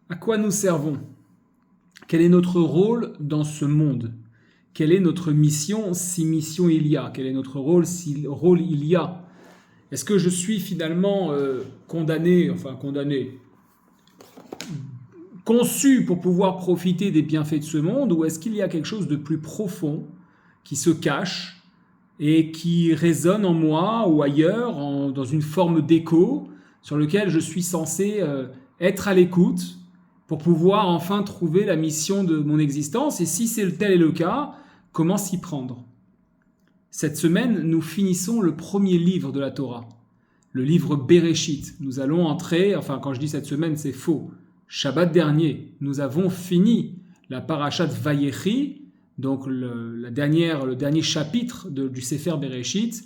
À quoi nous servons? Quel est notre rôle dans ce monde? Quelle est notre mission si mission il y a? Quel est notre rôle si rôle il y a? Est-ce que je suis finalement condamné, conçu pour pouvoir profiter des bienfaits de ce monde, ou est-ce qu'il y a quelque chose de plus profond qui se cache et qui résonne en moi ou ailleurs, dans une forme d'écho, sur lequel je suis censé être à l'écoute pour pouvoir enfin trouver la mission de mon existence? Et si tel est le cas, comment s'y prendre? Cette semaine, nous finissons le premier livre de la Torah, le livre Bereshit. Nous allons entrer, quand je dis cette semaine, c'est faux. Shabbat dernier, nous avons fini la parashat Vayechi, donc le dernier chapitre du Sefer Bereshit.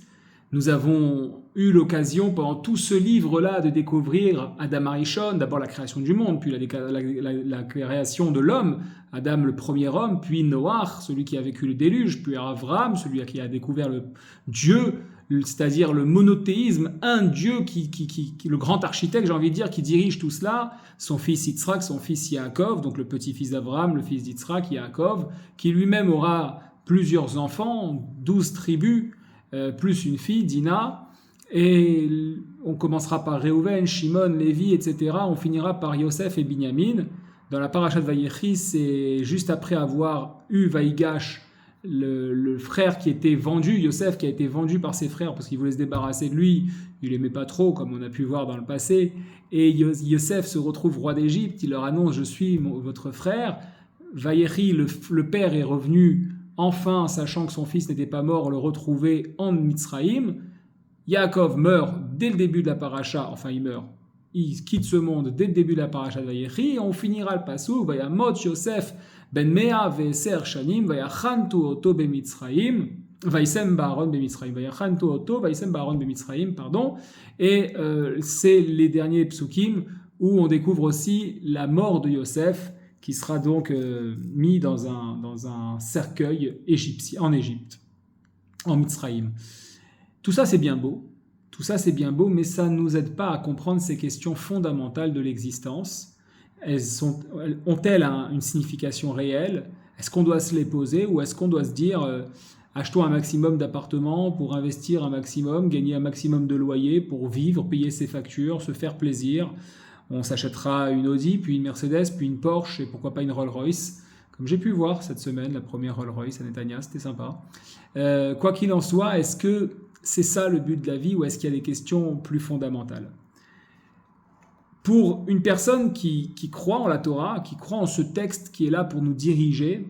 Nous avons eu l'occasion pendant tout ce livre-là de découvrir Adam Arishon, d'abord la création du monde, puis la création de l'homme, Adam le premier homme, puis Noach, celui qui a vécu le déluge, puis Avraham, celui qui a découvert le Dieu, c'est-à-dire le monothéisme, un Dieu le grand architecte, j'ai envie de dire, qui dirige tout cela, son fils Yitzhak, son fils Yaakov, donc le petit-fils d'Avraham, le fils d'Yitzhak, Yaakov, qui lui-même aura plusieurs enfants, 12 tribus, plus une fille, Dina, et on commencera par Réhouven, Shimon, Lévi, etc. On finira par Yosef et Binyamin. Dans la parashat Vayechi, c'est juste après avoir eu Vaïgash, le frère qui était vendu, Yosef qui a été vendu par ses frères parce qu'il voulait se débarrasser de lui, il l'aimait pas trop comme on a pu voir dans le passé, et Yosef se retrouve roi d'Égypte, il leur annonce: je suis votre frère. Vayechi, le père, est revenu enfin, sachant que son fils n'était pas mort, le retrouver en Mitzraïm. Yaakov meurt dès le début de la paracha, il meurt, il quitte ce monde dès le début de la paracha de Vayechi, et on finira le pasuk: Vayamot Yosef ben mea ve'eser shanim vayachantu oto bemitzraïm vaisem ba'aron bemitzraïm vayachantu oto vaisem ba'aron bemitzraïm, pardon. Et c'est les derniers psukim où on découvre aussi la mort de Yosef, qui sera donc mis dans un cercueil égyptien, en Égypte, en Mitzraïm. Tout ça c'est bien beau, mais ça ne nous aide pas à comprendre ces questions fondamentales de l'existence. Ont-elles une signification réelle? Est-ce qu'on doit se les poser, ou est-ce qu'on doit se dire achetons un maximum d'appartements pour investir un maximum, gagner un maximum de loyer pour vivre, payer ses factures, se faire plaisir? On s'achètera une Audi, puis une Mercedes, puis une Porsche, et pourquoi pas une Rolls-Royce, comme j'ai pu voir cette semaine, la première Rolls-Royce à Netanya, c'était sympa. Quoi qu'il en soit, est-ce que c'est ça le but de la vie, ou est-ce qu'il y a des questions plus fondamentales? Pour une personne qui croit en la Torah, qui croit en ce texte qui est là pour nous diriger,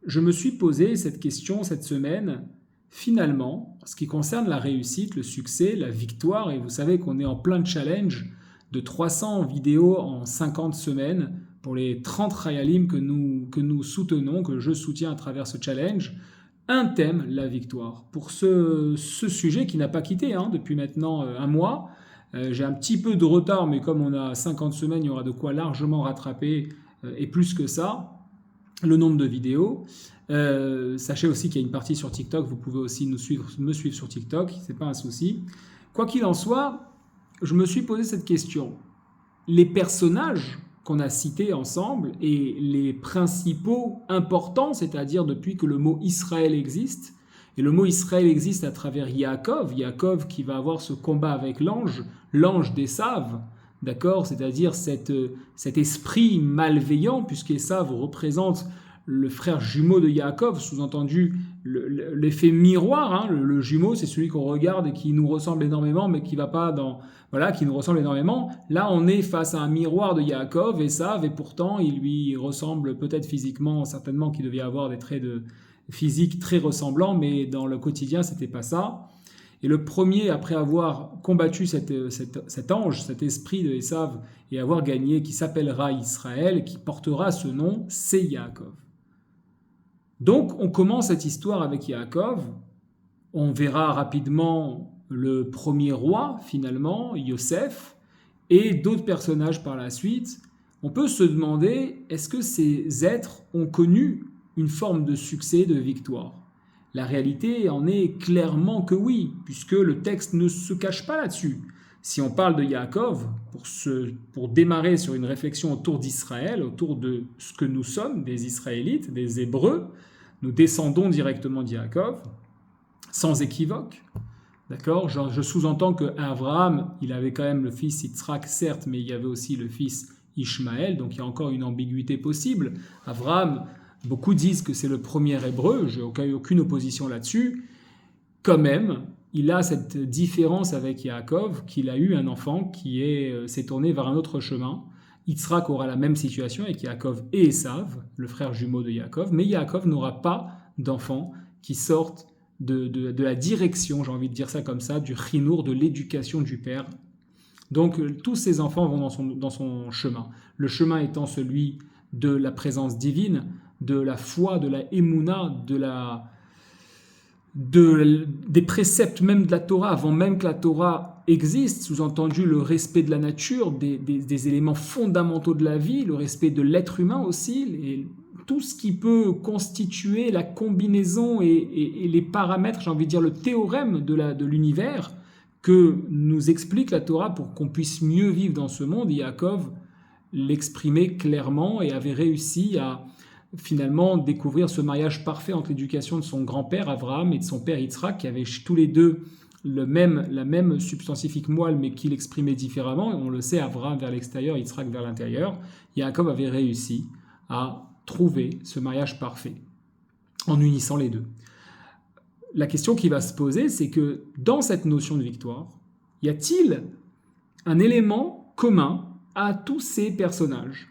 je me suis posé cette question cette semaine. Finalement, en ce qui concerne la réussite, le succès, la victoire, et vous savez qu'on est en plein challenge de 300 vidéos en 50 semaines pour les 30 Chayalim que nous soutenons, que je soutiens à travers ce challenge. Un thème, la victoire. Pour ce sujet qui n'a pas quitté depuis maintenant un mois, j'ai un petit peu de retard, mais comme on a 50 semaines, il y aura de quoi largement rattraper, et plus que ça, le nombre de vidéos. Sachez aussi qu'il y a une partie sur TikTok, vous pouvez aussi me suivre sur TikTok, c'est pas un souci. Quoi qu'il en soit, je me suis posé cette question. Les personnages qu'on a cités ensemble et les principaux importants, c'est-à-dire depuis que le mot Israël existe, et le mot Israël existe à travers Yaakov qui va avoir ce combat avec l'ange d'Esav, d'accord, c'est-à-dire cet esprit malveillant, puisqu'Esav représente le frère jumeau de Yaakov, sous-entendu l'effet miroir, le jumeau c'est celui qu'on regarde et qui nous ressemble énormément, mais qui va pas qui nous ressemble énormément. Là on est face à un miroir de Yaakov, Esav, et pourtant il lui ressemble peut-être physiquement, certainement qu'il devait avoir des traits de physique très ressemblants, mais dans le quotidien c'était pas ça. Et le premier, après avoir combattu cet ange, cet esprit de Esav, et avoir gagné, qui s'appellera Israël, qui portera ce nom, c'est Yaakov. Donc on commence cette histoire avec Yaakov, on verra rapidement le premier roi finalement, Yosef, et d'autres personnages par la suite. On peut se demander, est-ce que ces êtres ont connu une forme de succès, de victoire? La réalité en est clairement que oui, puisque le texte ne se cache pas là-dessus. si on parle de Yaakov, pour démarrer sur une réflexion autour d'Israël, autour de ce que nous sommes, des Israélites, des Hébreux, nous descendons directement d'Yaakov, sans équivoque. D'accord ? Je sous-entends qu'Abraham, il avait quand même le fils Yitzhak, certes, mais il y avait aussi le fils Ishmaël, donc il y a encore une ambiguïté possible. Abraham, beaucoup disent que c'est le premier Hébreu, je n'ai aucune opposition là-dessus. Quand même, il a cette différence avec Yaakov, qu'il a eu un enfant qui s'est tourné vers un autre chemin. Yitzhak aura la même situation avec Yaakov et Esav, le frère jumeau de Yaakov, mais Yaakov n'aura pas d'enfants qui sortent de la direction, j'ai envie de dire ça comme ça, du chinour, de l'éducation du père. Donc tous ces enfants vont dans son chemin. Le chemin étant celui de la présence divine, de la foi, de la émouna, des préceptes même de la Torah, avant même que la Torah existe, sous-entendu le respect de la nature, des éléments fondamentaux de la vie, le respect de l'être humain aussi, et tout ce qui peut constituer la combinaison et les paramètres, j'ai envie de dire le théorème de l'univers que nous explique la Torah pour qu'on puisse mieux vivre dans ce monde. Yaakov l'exprimait clairement et avait réussi à finalement découvrir ce mariage parfait entre l'éducation de son grand-père Abraham et de son père Yitzhak, qui avaient tous les deux la même substantifique moelle, mais qui l'exprimaient différemment. On le sait, Abraham vers l'extérieur, Yitzhak vers l'intérieur. Yaakov avait réussi à trouver ce mariage parfait en unissant les deux. La question qui va se poser, c'est que dans cette notion de victoire, y a-t-il un élément commun à tous ces personnages ?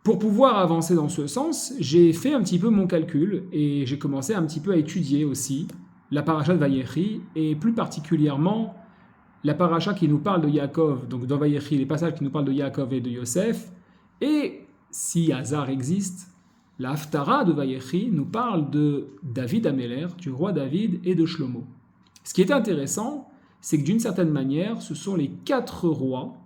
Pour pouvoir avancer dans ce sens, j'ai fait un petit peu mon calcul et j'ai commencé un petit peu à étudier aussi la paracha de Vayechi et plus particulièrement la paracha qui nous parle de Yaakov, donc dans Vayechi, les passages qui nous parlent de Yaakov et de Yosef, et si hasard existe, la Haftara de Vayechi nous parle de David Améler, du roi David et de Shlomo. Ce qui est intéressant, c'est que d'une certaine manière, ce sont les 4 rois.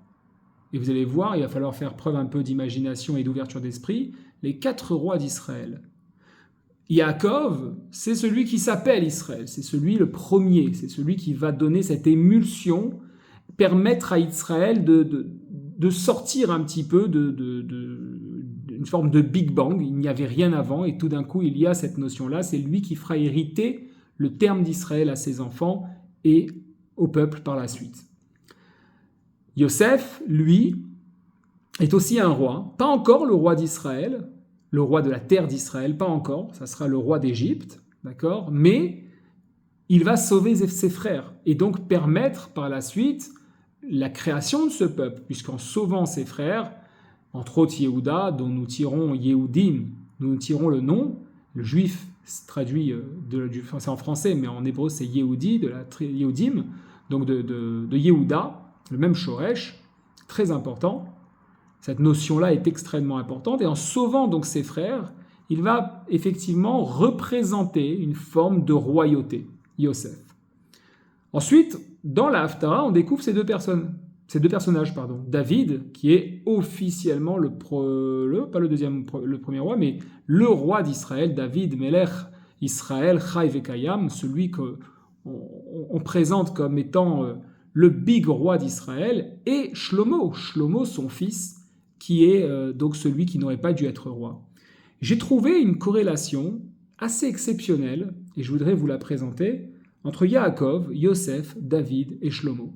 Et vous allez voir, il va falloir faire preuve un peu d'imagination et d'ouverture d'esprit, les 4 rois d'Israël. Yaakov, c'est celui qui s'appelle Israël, c'est celui le premier, c'est celui qui va donner cette émulsion, permettre à Israël de sortir un petit peu d'une forme de Big Bang. Il n'y avait rien avant et tout d'un coup il y a cette notion-là, c'est lui qui fera hériter le terme d'Israël à ses enfants et au peuple par la suite. Yosef, lui, est aussi un roi, pas encore le roi d'Israël, le roi de la terre d'Israël, pas encore, ça sera le roi d'Égypte, d'accord, mais il va sauver ses frères et donc permettre par la suite la création de ce peuple, puisqu'en sauvant ses frères, entre autres Yehuda, dont nous tirons Yehudim, nous tirons le nom, le juif traduit, c'est en français, mais en hébreu c'est Yehudi, de la Yehudim, donc de Yehuda, le même Shoresh, très important. Cette notion-là est extrêmement importante. Et en sauvant donc ses frères, il va effectivement représenter une forme de royauté, Yosef. Ensuite, dans la Haftara, on découvre ces deux personnages. David, qui est officiellement le premier roi, mais le roi d'Israël, David, Melech, Israël, Chai Vekayam, celui qu'on présente comme étant le big roi d'Israël, et Shlomo, son fils, qui est donc celui qui n'aurait pas dû être roi. J'ai trouvé une corrélation assez exceptionnelle, et je voudrais vous la présenter, entre Yaakov, Yosef, David et Shlomo.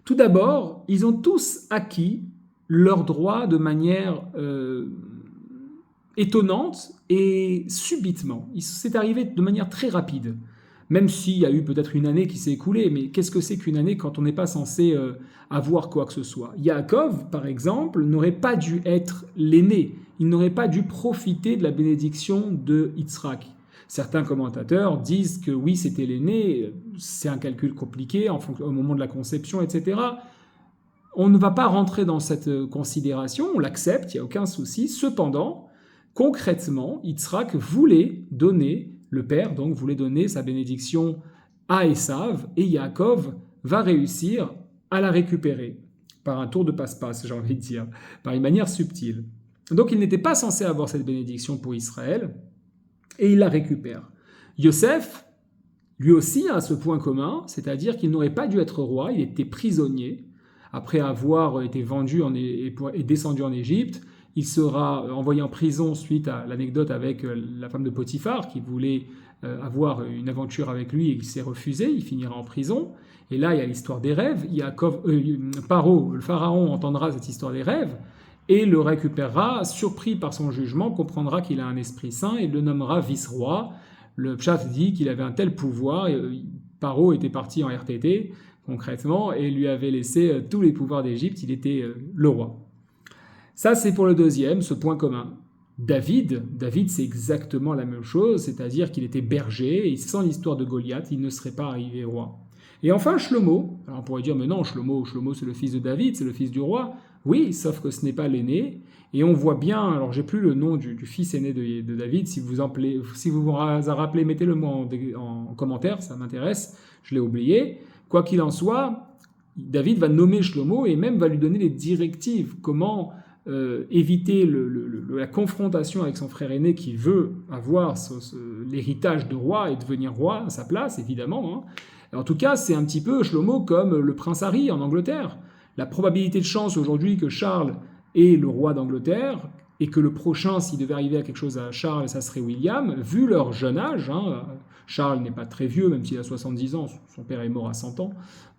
Tout d'abord, ils ont tous acquis leurs droits de manière étonnante et subitement. C'est arrivé de manière très rapide. Même s'il y a eu peut-être une année qui s'est écoulée, mais qu'est-ce que c'est qu'une année quand on n'est pas censé avoir quoi que ce soit ? Yaakov, par exemple, n'aurait pas dû être l'aîné. Il n'aurait pas dû profiter de la bénédiction de Yitzhak. Certains commentateurs disent que oui, c'était l'aîné, c'est un calcul compliqué au moment de la conception, etc. On ne va pas rentrer dans cette considération, on l'accepte, il n'y a aucun souci. Cependant, concrètement, Yitzhak voulait donner, le père donc voulait donner sa bénédiction à Esav, et Yaakov va réussir à la récupérer par un tour de passe-passe, j'ai envie de dire, par une manière subtile. Donc il n'était pas censé avoir cette bénédiction pour Israël, et il la récupère. Yosef, lui aussi a ce point commun, c'est-à-dire qu'il n'aurait pas dû être roi, il était prisonnier. Après avoir été vendu et descendu en Égypte, il sera envoyé en prison suite à l'anecdote avec la femme de Potiphar qui voulait avoir une aventure avec lui et qui s'est refusé, il finira en prison. Et là, il y a l'histoire des rêves. Paro, le pharaon, entendra cette histoire des rêves et le récupérera, surpris par son jugement, comprendra qu'il a un esprit saint et le nommera vice-roi. Le Pshat dit qu'il avait un tel pouvoir, Paro était parti en RTT, concrètement, et lui avait laissé tous les pouvoirs d'Égypte, il était le roi. Ça, c'est pour le deuxième, ce point commun. David, c'est exactement la même chose, c'est-à-dire qu'il était berger, et sans l'histoire de Goliath, il ne serait pas arrivé roi. Et enfin, Shlomo. Alors on pourrait dire, mais non, Shlomo c'est le fils de David, c'est le fils du roi. Oui, sauf que ce n'est pas l'aîné. Et on voit bien, alors j'ai plus le nom du fils aîné de David, si vous vous en rappelez, mettez-le moi en commentaire, ça m'intéresse, je l'ai oublié. Quoi qu'il en soit, David va nommer Shlomo et même va lui donner les directives, comment éviter la confrontation avec son frère aîné qui veut avoir l'héritage de roi et devenir roi à sa place, évidemment. En tout cas, c'est un petit peu Shlomo comme le prince Harry en Angleterre. La probabilité de chance aujourd'hui que Charles est le roi d'Angleterre et que le prochain, s'il devait arriver à quelque chose à Charles, ça serait William, vu leur jeune âge. Charles n'est pas très vieux, même s'il a 70 ans, son père est mort à 100 ans,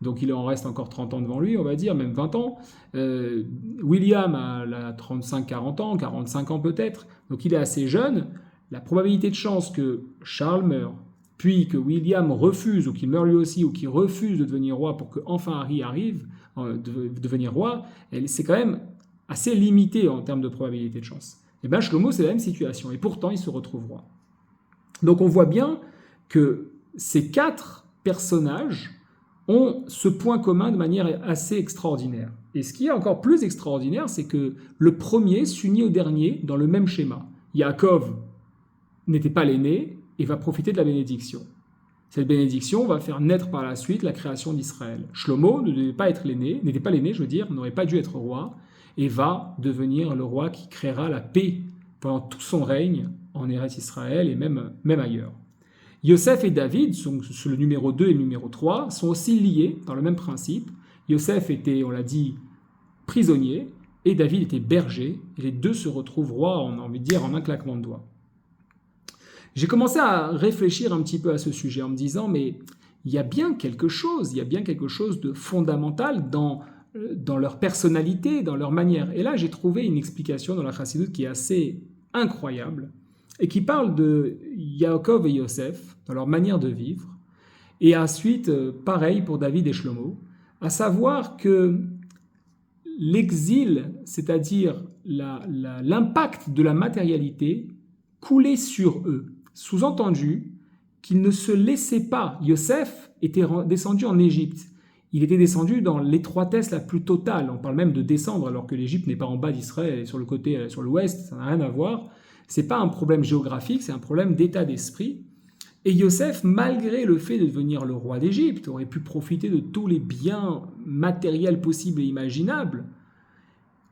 donc il en reste encore 30 ans devant lui, on va dire, même 20 ans. William a 35-40 ans, 45 ans peut-être, donc il est assez jeune. La probabilité de chance que Charles meure, puis que William refuse, ou qu'il meure lui aussi, ou qu'il refuse de devenir roi pour que enfin Harry arrive de devenir roi, c'est quand même assez limité en termes de probabilité de chance. Et bien Shlomo, c'est la même situation, et pourtant il se retrouve roi. Donc on voit bien que ces quatre personnages ont ce point commun de manière assez extraordinaire. Et ce qui est encore plus extraordinaire, c'est que le premier s'unit au dernier dans le même schéma. Yaakov n'était pas l'aîné et va profiter de la bénédiction. Cette bénédiction va faire naître par la suite la création d'Israël. Shlomo n'était pas l'aîné, n'aurait pas dû être roi, et va devenir le roi qui créera la paix pendant tout son règne en Eretz Israël et même ailleurs. Yosef et David, le numéro 2 et le numéro 3, sont aussi liés par le même principe. Yosef était, on l'a dit, prisonnier, et David était berger, et les deux se retrouvent rois, on a envie de dire, en un claquement de doigts. J'ai commencé à réfléchir un petit peu à ce sujet en me disant, mais il y a bien quelque chose de fondamental dans leur personnalité, dans leur manière. Et là, j'ai trouvé une explication dans la Chassidoute qui est assez incroyable, et qui parle de Yaakov et Yosef, dans leur manière de vivre, et ensuite, pareil pour David et Shlomo, à savoir que l'exil, c'est-à-dire l'impact de la matérialité, coulait sur eux. Sous-entendu qu'ils ne se laissaient pas. Yosef était descendu en Égypte. Il était descendu dans l'étroitesse la plus totale. On parle même de descendre alors que l'Égypte n'est pas en bas d'Israël, elle est sur le côté, sur l'ouest, ça n'a rien à voir. C'est pas un problème géographique, c'est un problème d'état d'esprit. Et Yosef, malgré le fait de devenir le roi d'Égypte, aurait pu profiter de tous les biens matériels possibles et imaginables.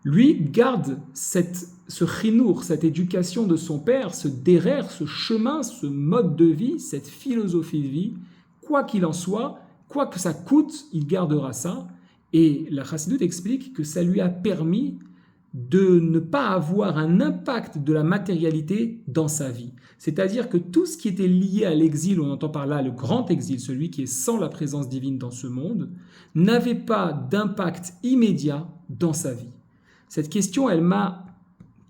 Lui garde ce chinour, cette éducation de son père, ce derer, ce chemin, ce mode de vie, cette philosophie de vie. Quoi qu'il en soit, quoi que ça coûte, il gardera ça. Et la Chassidoute explique que ça lui a permis de ne pas avoir un impact de la matérialité dans sa vie. C'est-à-dire que tout ce qui était lié à l'exil, on entend par là le grand exil, celui qui est sans la présence divine dans ce monde, n'avait pas d'impact immédiat dans sa vie. Cette question, elle m'a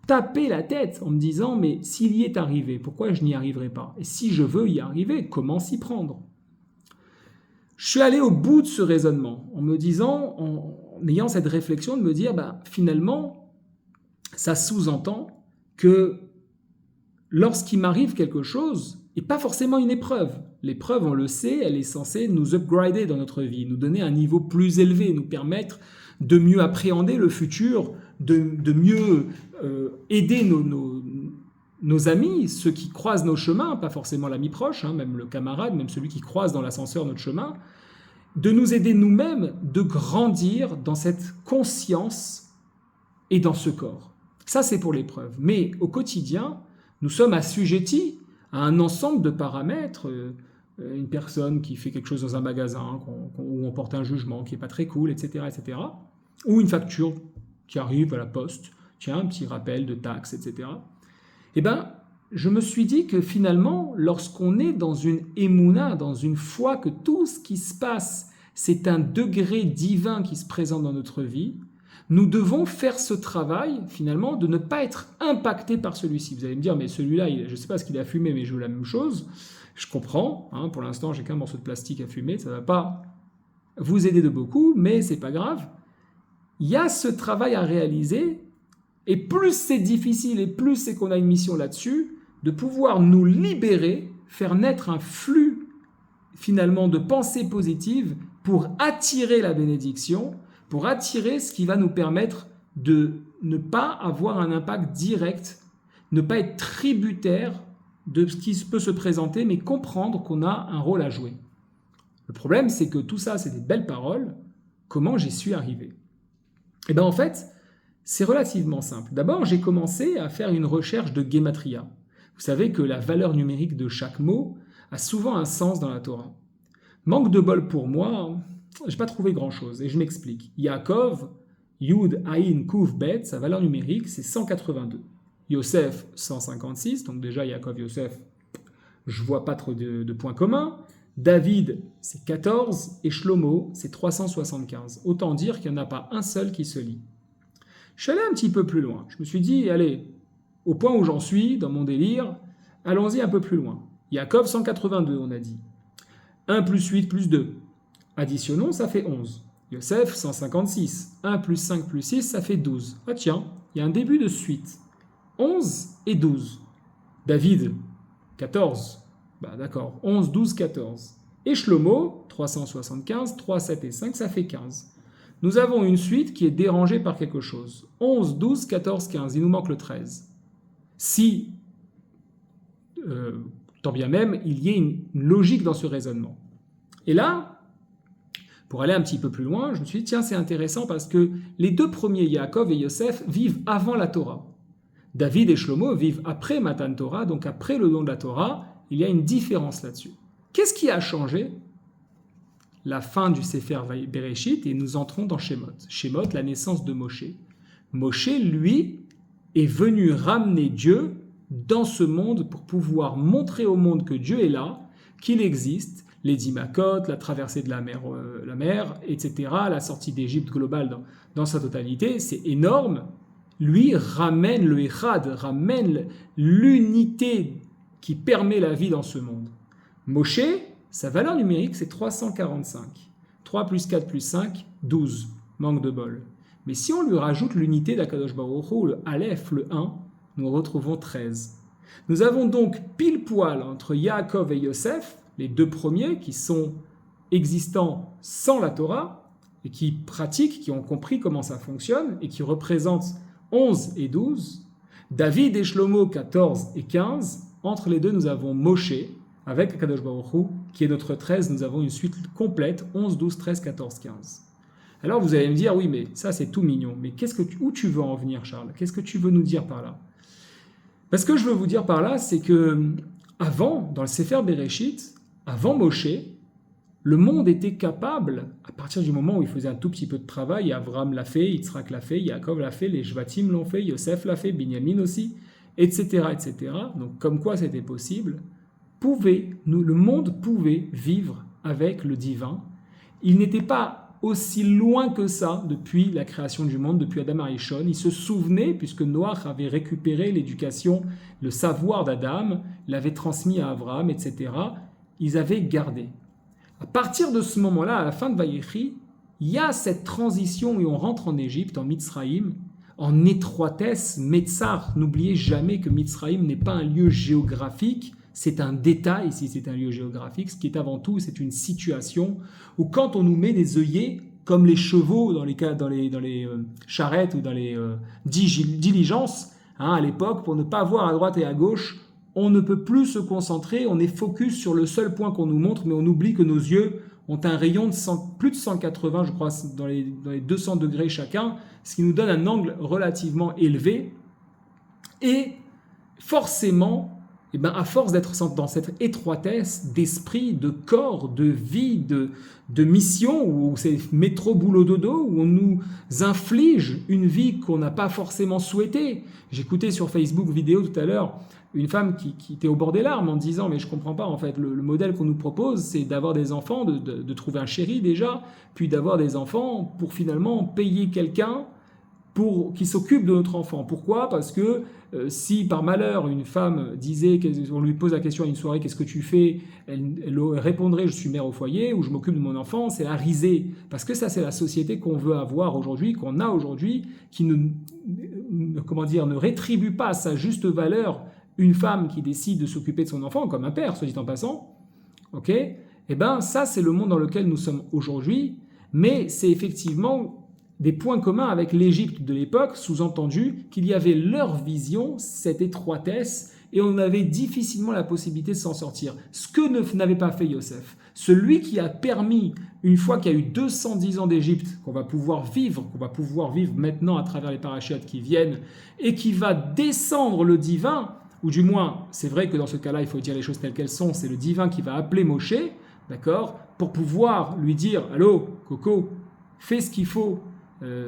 tapé la tête en me disant, mais s'il y est arrivé, pourquoi je n'y arriverai pas? Et si je veux y arriver, comment s'y prendre? Je suis allé au bout de ce raisonnement en me disant, en ayant cette réflexion de me dire, finalement, ça sous-entend que lorsqu'il m'arrive quelque chose, et pas forcément une épreuve, l'épreuve, on le sait, elle est censée nous upgrader dans notre vie, nous donner un niveau plus élevé, nous permettre de mieux appréhender le futur, de mieux aider nos amis, ceux qui croisent nos chemins, pas forcément l'ami proche, même le camarade, même celui qui croise dans l'ascenseur notre chemin, de nous aider nous-mêmes, de grandir dans cette conscience et dans ce corps. Ça, c'est pour l'épreuve. Mais au quotidien, nous sommes assujettis à un ensemble de paramètres une personne qui fait quelque chose dans un magasin, où on porte un jugement qui n'est pas très cool, etc., etc., ou une facture qui arrive à la poste, tiens, un petit rappel de taxes, etc., eh bien, je me suis dit que finalement, lorsqu'on est dans une émouna, dans une foi que tout ce qui se passe, c'est un degré divin qui se présente dans notre vie, nous devons faire ce travail, finalement, de ne pas être impacté par celui-ci. Vous allez me dire, mais celui-là, je ne sais pas ce qu'il a fumé, mais je veux la même chose. Je comprends, hein, pour l'instant, j'ai qu'un morceau de plastique à fumer, ça ne va pas vous aider de beaucoup, mais ce n'est pas grave. Il y a ce travail à réaliser, et plus c'est difficile, et plus c'est qu'on a une mission là-dessus, de pouvoir nous libérer, faire naître un flux, finalement, de pensées positives pour attirer la bénédiction, pour attirer ce qui va nous permettre de ne pas avoir un impact direct, ne pas être tributaire de ce qui peut se présenter, mais comprendre qu'on a un rôle à jouer. Le problème, c'est que tout ça, c'est des belles paroles. Comment j'y suis arrivé? Eh bien, en fait, c'est relativement simple. D'abord, j'ai commencé à faire une recherche de gematria. Vous savez que la valeur numérique de chaque mot a souvent un sens dans la Torah. Manque de bol pour moi, je n'ai pas trouvé grand-chose, et je m'explique. Yaakov, Yud, Aïn, Kouf, Bet, sa valeur numérique, c'est 182. Yosef, 156, donc déjà Yaakov, Yosef, je ne vois pas trop de points communs. David, c'est 14, et Shlomo, c'est 375. Autant dire qu'il n'y en a pas un seul qui se lit. Je suis allé un petit peu plus loin. Je me suis dit, allez, au point où j'en suis, dans mon délire, allons-y un peu plus loin. Yaakov, 182, on a dit. 1 plus 8 plus 2. Additionnons, ça fait 11. Yosef, 156. 1 plus 5 plus 6, ça fait 12. Ah tiens, il y a un début de suite. 11 et 12. David, 14. Bah d'accord, 11, 12, 14. Et Shlomo, 375, 3, 7 et 5, ça fait 15. Nous avons une suite qui est dérangée par quelque chose. 11, 12, 14, 15. Il nous manque le 13. Si, tant bien même, il y ait une logique dans ce raisonnement. Et là, pour aller un petit peu plus loin, je me suis dit, tiens, c'est intéressant parce que les deux premiers, Yaakov et Yosef, vivent avant la Torah. David et Shlomo vivent après Matan Torah, donc après le don de la Torah. Il y a une différence là-dessus. Qu'est-ce qui a changé? La fin du Sefer Bereshit, et nous entrons dans Shemot. Shemot, la naissance de Moshe. Moshe, lui, est venu ramener Dieu dans ce monde pour pouvoir montrer au monde que Dieu est là, qu'il existe, les 10 Makot, la traversée de la mer, etc., la sortie d'Égypte globale dans sa totalité, c'est énorme. Lui ramène le Echad, ramène l'unité qui permet la vie dans ce monde. Moshe, sa valeur numérique, c'est 345. 3 plus 4 plus 5, 12. Manque de bol. Mais si on lui rajoute l'unité d'Akadosh Baruch Hu, le Aleph, le 1, nous retrouvons 13. Nous avons donc pile poil entre Yaakov et Yosef, les deux premiers qui sont existants sans la Torah, et qui pratiquent, qui ont compris comment ça fonctionne, et qui représentent 11 et 12. David et Shlomo, 14 et 15. Entre les deux, nous avons Moshe, avec Akadosh Baruch Hu, qui est notre 13. Nous avons une suite complète, 11, 12, 13, 14, 15. Alors vous allez me dire, oui, mais ça c'est tout mignon. Mais où tu veux en venir, Charles? Qu'est-ce que tu veux nous dire par là? Parce que je veux vous dire par là, c'est que avant, dans le Sefer Bereshit, avant Moshe, le monde était capable, à partir du moment où il faisait un tout petit peu de travail, Abraham l'a fait, Yitzhak l'a fait, Yaakov l'a fait, les Shvatim l'ont fait, Yosef l'a fait, Binyamin aussi, etc., etc. Donc comme quoi c'était possible, le monde pouvait vivre avec le divin. Il n'était pas aussi loin que ça depuis la création du monde, depuis Adam Arishon. Il se souvenait, puisque Noach avait récupéré l'éducation, le savoir d'Adam, l'avait transmis à Abraham, etc. Ils avaient gardé. À partir de ce moment-là, à la fin de Vayechi, il y a cette transition où on rentre en Égypte, en Mitzraïm, en étroitesse, Metzar. N'oubliez jamais que Mitzraïm n'est pas un lieu géographique, c'est un détail si c'est un lieu géographique. Ce qui est avant tout, c'est une situation où quand on nous met des œillets, comme les chevaux dans les charrettes ou dans les diligences, à l'époque, pour ne pas voir à droite et à gauche, on ne peut plus se concentrer, on est focus sur le seul point qu'on nous montre, mais on oublie que nos yeux ont un rayon de plus de 180, je crois, dans les 200 degrés chacun, ce qui nous donne un angle relativement élevé. Et forcément, Et bien, à force d'être dans cette étroitesse d'esprit, de corps, de vie, de mission, où c'est métro, boulot, dodo, où on nous inflige une vie qu'on n'a pas forcément souhaitée. J'écoutais sur Facebook vidéo tout à l'heure une femme qui était au bord des larmes en disant « Mais je ne comprends pas, en fait, le modèle qu'on nous propose, c'est d'avoir des enfants, de trouver un chéri déjà, puis d'avoir des enfants pour finalement payer quelqu'un qui s'occupe de notre enfant. Pourquoi ? Parce que si par malheur une femme disait, on lui pose la question à une soirée, qu'est-ce que tu fais ? Elle répondrait, je suis mère au foyer ou je m'occupe de mon enfant, c'est la risée. Parce que ça, c'est la société qu'on veut avoir aujourd'hui, qu'on a aujourd'hui, qui ne rétribue pas à sa juste valeur une femme qui décide de s'occuper de son enfant, comme un père, soit dit en passant. Ok ? Eh bien, ça, c'est le monde dans lequel nous sommes aujourd'hui, mais c'est effectivement des points communs avec l'Égypte de l'époque, sous-entendu qu'il y avait leur vision, cette étroitesse, et on avait difficilement la possibilité de s'en sortir. Ce que n'avait pas fait Yosef, celui qui a permis, une fois qu'il y a eu 210 ans d'Égypte, qu'on va pouvoir vivre maintenant à travers les parachutes qui viennent, et qui va descendre le divin, ou du moins, c'est vrai que dans ce cas-là, il faut dire les choses telles qu'elles sont, c'est le divin qui va appeler Moshe, d'accord, pour pouvoir lui dire « Allô, Coco, fais ce qu'il faut ».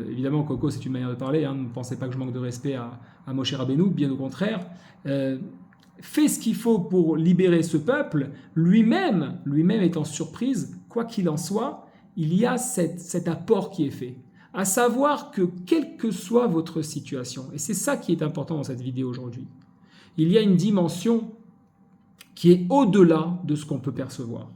Évidemment, Coco, c'est une manière de parler, ne pensez pas que je manque de respect à Moshe Rabbeinu, bien au contraire. Fait ce qu'il faut pour libérer ce peuple, lui-même étant surprise, quoi qu'il en soit, il y a cet apport qui est fait. À savoir que quelle que soit votre situation, et c'est ça qui est important dans cette vidéo aujourd'hui, il y a une dimension qui est au-delà de ce qu'on peut percevoir.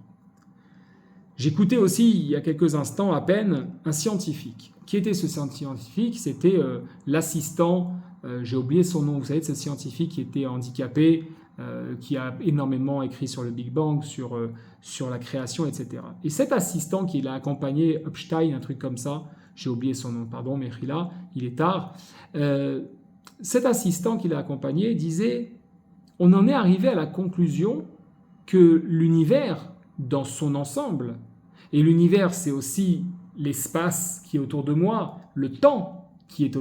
J'écoutais aussi, il y a quelques instants à peine, un scientifique. Qui était ce scientifique ? C'était l'assistant, j'ai oublié son nom, vous savez, de ce scientifique qui était handicapé, qui a énormément écrit sur le Big Bang, sur la création, etc. Et cet assistant qui l'a accompagné, Epstein, un truc comme ça, j'ai oublié son nom, pardon, mais là, il est tard. Cet assistant qui l'a accompagné disait « On en est arrivé à la conclusion que l'univers, dans son ensemble, et l'univers, c'est aussi l'espace qui est autour de moi, le temps qui est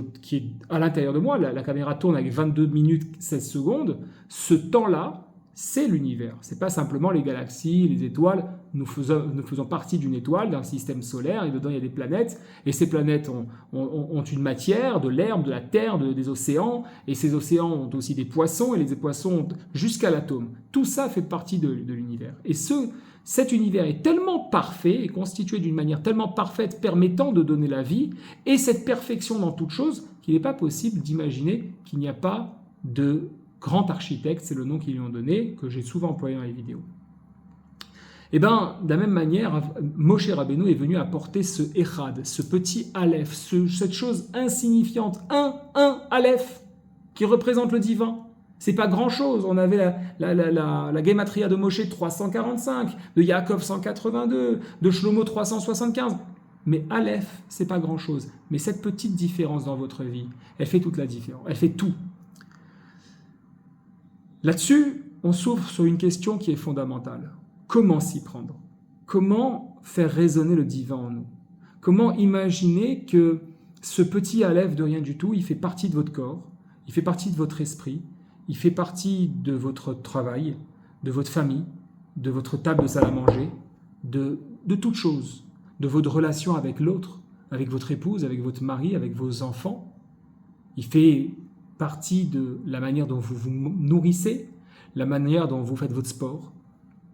à l'intérieur de moi, la caméra tourne avec 22 minutes 16 secondes, ce temps-là, c'est l'univers. Ce n'est pas simplement les galaxies, les étoiles. Nous faisons partie d'une étoile, d'un système solaire, et dedans il y a des planètes, et ces planètes ont une matière, de l'herbe, de la terre, des océans, et ces océans ont aussi des poissons, et les poissons ont jusqu'à l'atome. Tout ça fait partie de l'univers. Et cet univers est tellement parfait, et constitué d'une manière tellement parfaite, permettant de donner la vie, et cette perfection dans toute chose, qu'il n'est pas possible d'imaginer qu'il n'y a pas de grand architecte, c'est le nom qu'ils lui ont donné, que j'ai souvent employé dans les vidéos. Et bien, de la même manière, Moshe Rabbeinu est venu apporter ce Echad, ce petit Aleph, cette chose insignifiante, un Aleph, qui représente le divin. C'est pas grand-chose. On avait la Gematria de Moshe 345, de Yaakov 182, de Shlomo 375. Mais Aleph, c'est pas grand-chose. Mais cette petite différence dans votre vie, elle fait toute la différence. Elle fait tout. Là-dessus, on s'ouvre sur une question qui est fondamentale. Comment s'y prendre ? Comment faire résonner le divin en nous ? Comment imaginer que ce petit Aleph de rien du tout, il fait partie de votre corps, il fait partie de votre esprit, il fait partie de votre travail, de votre famille, de votre table de salle à manger, de toute chose, de votre relation avec l'autre, avec votre épouse, avec votre mari, avec vos enfants. Il fait partie de la manière dont vous vous nourrissez, la manière dont vous faites votre sport.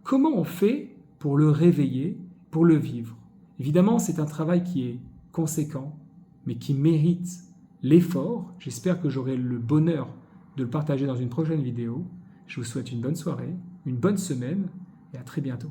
Comment on fait pour le réveiller, pour le vivre ? Évidemment, c'est un travail qui est conséquent, mais qui mérite l'effort. J'espère que j'aurai le bonheur de le partager dans une prochaine vidéo. Je vous souhaite une bonne soirée, une bonne semaine et à très bientôt.